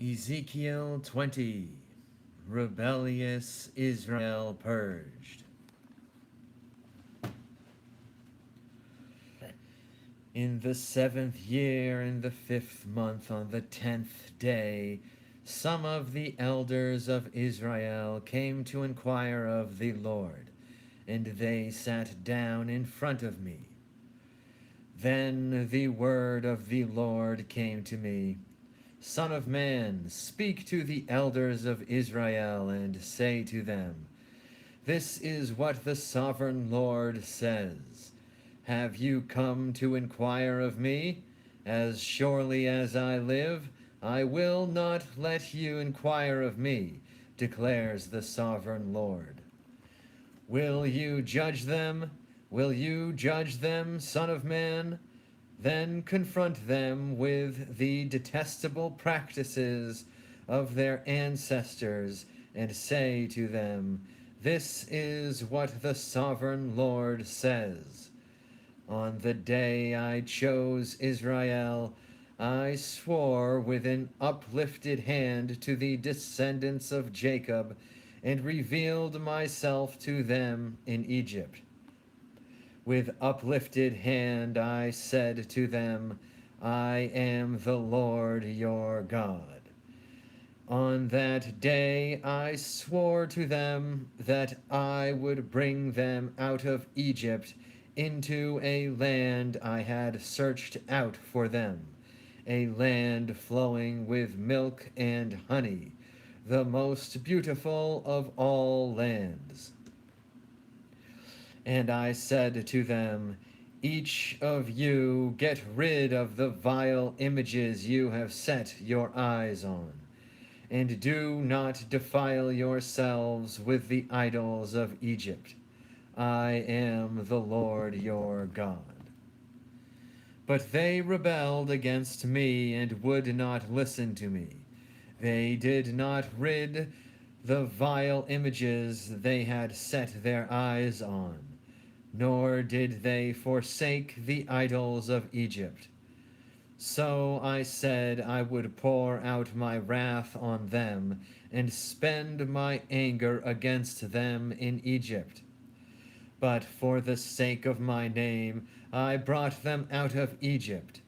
Ezekiel 20. Rebellious Israel purged. In the 7th year, in the 5th month, on the 10th day, some of the elders of Israel came to inquire of the Lord, and they sat down in front of me. Then the word of the Lord came to me. Son of man, speak to the elders of Israel and say to them, This is what the sovereign Lord says. Have you come to inquire of me? As surely as I live, I will not let you inquire of me, declares the sovereign Lord. Will you judge them? Will you judge them, Son of man? Then confront them with the detestable practices of their ancestors and say to them, This is what the sovereign Lord says. On the day I chose Israel, I swore with an uplifted hand to the descendants of Jacob and revealed myself to them in Egypt. With uplifted hand I said to them, I am the Lord your God. On that day I swore to them that I would bring them out of Egypt into a land I had searched out for them, a land flowing with milk and honey, the most beautiful of all lands. And I said to them, Each of you get rid of the vile images you have set your eyes on, and do not defile yourselves with the idols of Egypt. I am the Lord your God. But they rebelled against me and would not listen to me. They did not rid the vile images they had set their eyes on, nor did they forsake the idols of Egypt. So I said I would pour out my wrath on them and spend my anger against them in Egypt. But for the sake of my name, I brought them out of Egypt.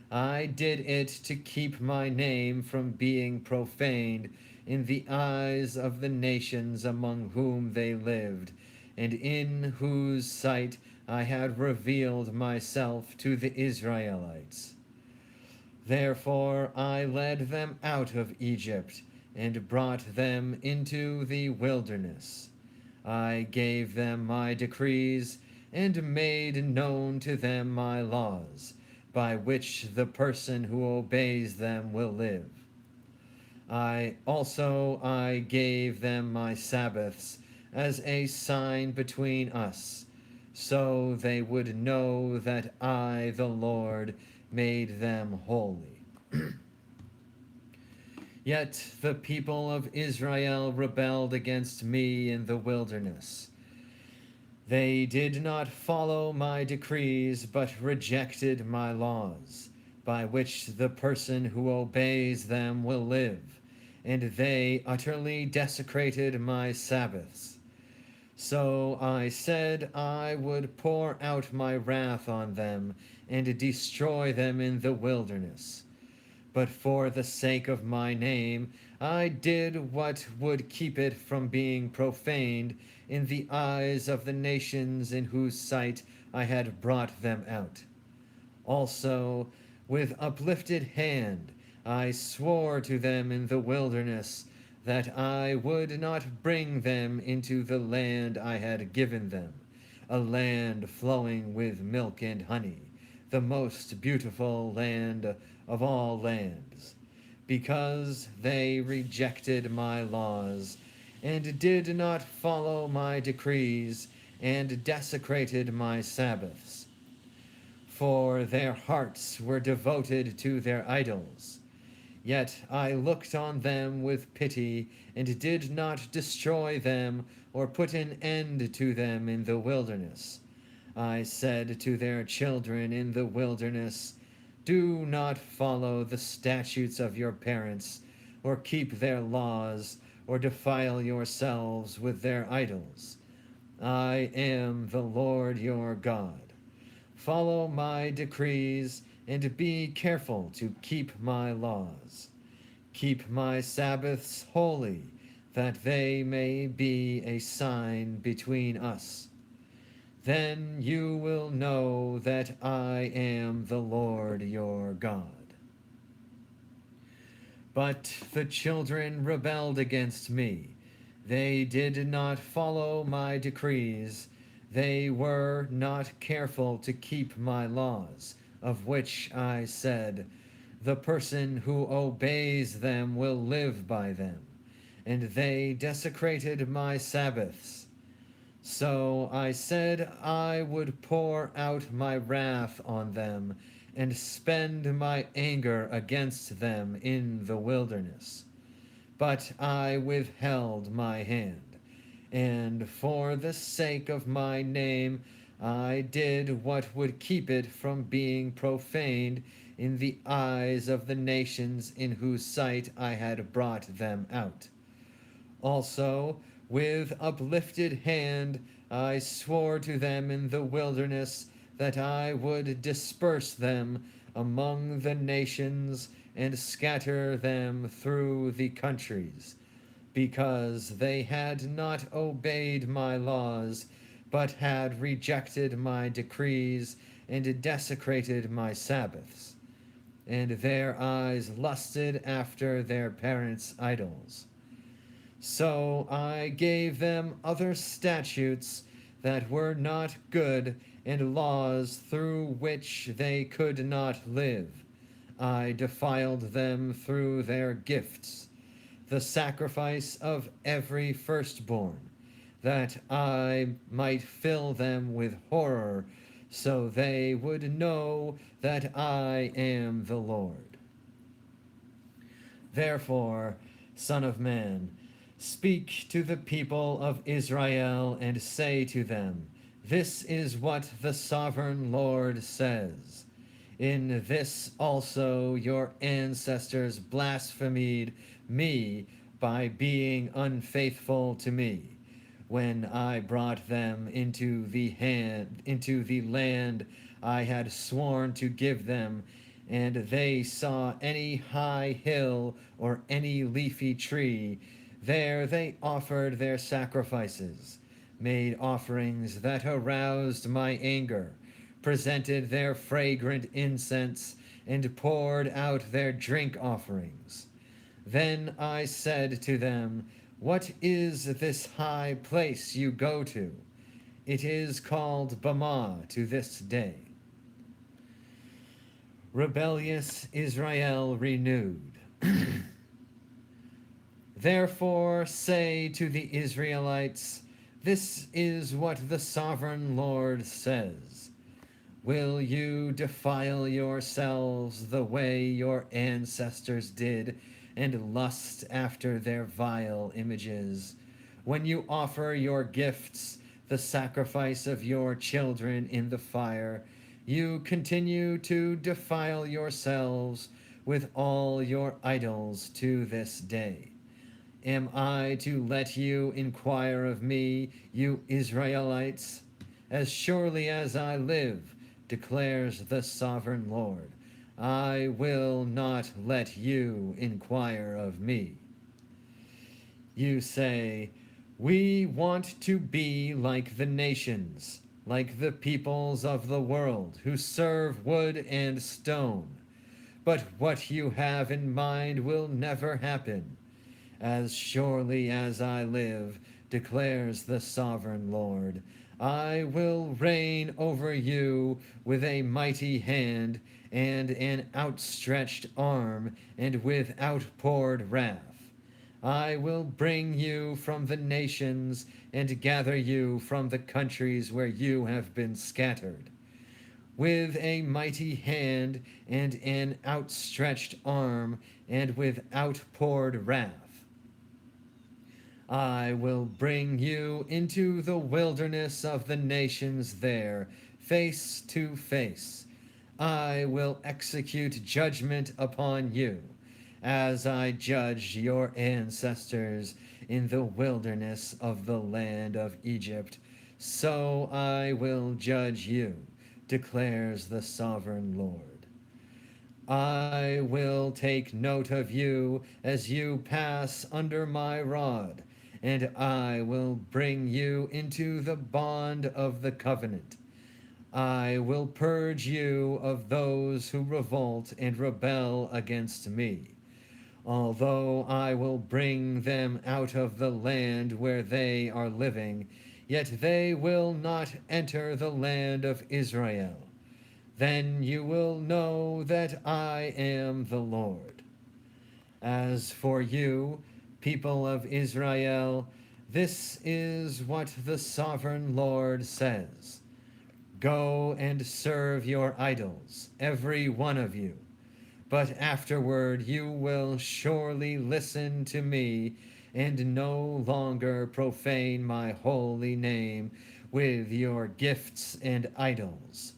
I did it to keep my name from being profaned in the eyes of the nations among whom they lived, and in whose sight I had revealed myself to the Israelites. Therefore I led them out of Egypt and brought them into the wilderness. I gave them my decrees and made known to them my laws, by which the person who obeys them will live. I gave them my Sabbaths as a sign between us, so they would know that I, the Lord, made them holy. Yet the people of Israel rebelled against me in the wilderness. They did not follow my decrees, but rejected my laws, by which the person who obeys them will live, and they utterly desecrated my Sabbaths. So I said I would pour out my wrath on them and destroy them in the wilderness. But for the sake of my name, I did what would keep it from being profaned in the eyes of the nations in whose sight I had brought them out. Also, with uplifted hand, I swore to them in the wilderness that I would not bring them into the land I had given them, a land flowing with milk and honey, the most beautiful land of all lands, because they rejected my laws and did not follow my decrees and desecrated my Sabbaths. For their hearts were devoted to their idols. Yet I looked on them with pity and did not destroy them or put an end to them in the wilderness. I said to their children in the wilderness, Do not follow the statutes of your parents, or keep their laws, or defile yourselves with their idols. I am the Lord your God. Follow my decrees and be careful to keep my laws. Keep my Sabbaths holy, that they may be a sign between us. Then you will know that I am the Lord your God. But the children rebelled against me. They did not follow my decrees. They were not careful to keep my laws, of which I said, the person who obeys them will live by them. And they desecrated my Sabbaths. So I said I would pour out my wrath on them and spend my anger against them in the wilderness. But I withheld my hand, and for the sake of my name I did what would keep it from being profaned in the eyes of the nations in whose sight I had brought them out. Also, with uplifted hand, I swore to them in the wilderness that I would disperse them among the nations and scatter them through the countries, because they had not obeyed my laws, but had rejected my decrees and desecrated my Sabbaths. And their eyes lusted after their parents' idols. So I gave them other statutes that were not good, and laws through which they could not live. I defiled them through their gifts, the sacrifice of every firstborn, that I might fill them with horror, so they would know that I am the Lord. Therefore, Son of man, speak to the people of Israel and say to them, this is what the sovereign Lord says. In this also your ancestors blasphemed me by being unfaithful to me, when I brought them into the land I had sworn to give them, and they saw any high hill or any leafy tree. There they offered their sacrifices, made offerings that aroused my anger, presented their fragrant incense, and poured out their drink offerings. Then I said to them, what is this high place you go to? It is called Bamah to this day. Rebellious Israel renewed. Therefore say to the Israelites, this is what the sovereign Lord says. Will you defile yourselves the way your ancestors did, and lust after their vile images? When you offer your gifts, the sacrifice of your children in the fire, you continue to defile yourselves with all your idols to this day. Am I to let you inquire of me, you Israelites? As surely as I live, declares the sovereign Lord, I will not let you inquire of me. You say, we want to be like the nations, like the peoples of the world, who serve wood and stone. But what you have in mind will never happen. As surely as I live, declares the sovereign Lord, I will reign over you with a mighty hand and an outstretched arm and with outpoured wrath. I will bring you from the nations and gather you from the countries where you have been scattered. With a mighty hand and an outstretched arm and with outpoured wrath. I will bring you into the wilderness of the nations there, face to face. I will execute judgment upon you, as I judged your ancestors in the wilderness of the land of Egypt, so I will judge you, declares the sovereign Lord. I will take note of you as you pass under my rod, and I will bring you into the bond of the covenant. I will purge you of those who revolt and rebel against me. Although I will bring them out of the land where they are living, yet they will not enter the land of Israel. Then you will know that I am the Lord. As for you, people of Israel, this is what the sovereign Lord says. Go and serve your idols, every one of you. But afterward you will surely listen to me and no longer profane my holy name with your gifts and idols.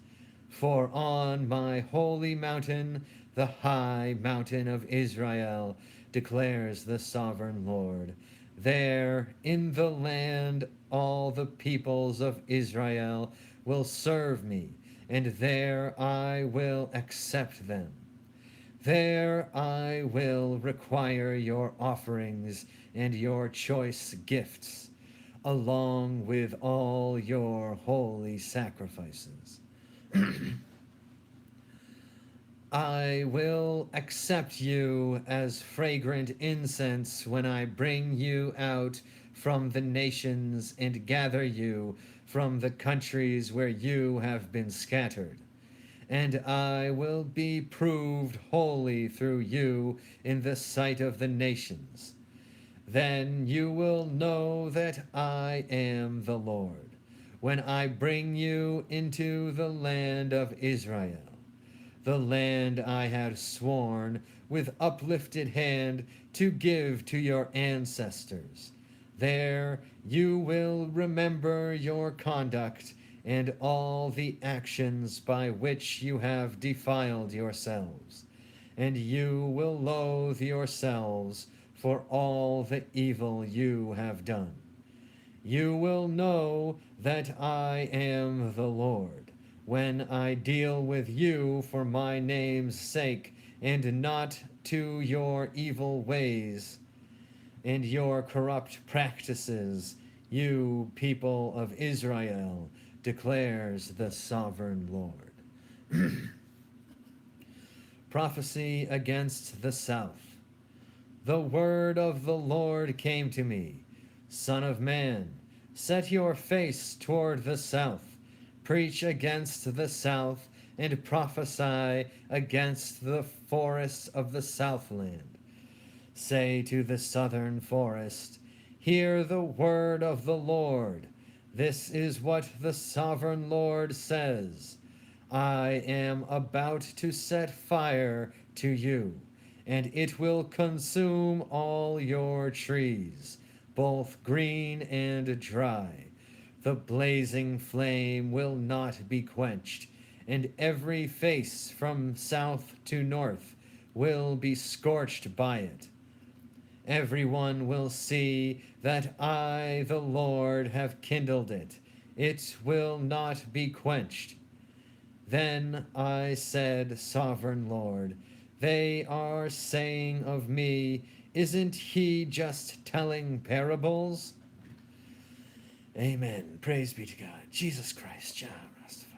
For on my holy mountain, the high mountain of Israel, declares the sovereign Lord, there in the land all the peoples of Israel will serve me, and there I will accept them. There I will require your offerings and your choice gifts, along with all your holy sacrifices. I will accept you as fragrant incense when I bring you out from the nations and gather you from the countries where you have been scattered. And I will be proved holy through you in the sight of the nations. Then you will know that I am the Lord, when I bring you into the land of Israel, the land I had sworn with uplifted hand to give to your ancestors. There you will remember your conduct and all the actions by which you have defiled yourselves, and you will loathe yourselves for all the evil you have done. You will know that I am the Lord when I deal with you for my name's sake, and not to your evil ways and your corrupt practices, you people of Israel, declares the sovereign Lord. Prophecy against the south. The word of the Lord came to me. Son of man, set your face toward the south, preach against the south, and prophesy against the forests of the southland. Say to the southern forest, hear the word of the Lord. This is what the sovereign Lord says. I am about to set fire to you, and it will consume all your trees, both green and dry. The blazing flame will not be quenched, and every face from south to north will be scorched by it. Everyone will see that I, the Lord, have kindled it. It will not be quenched. Then I said, Sovereign Lord, they are saying of me, isn't he just telling parables? Amen. Praise be to God. Jesus Christ. Jah Rastafari.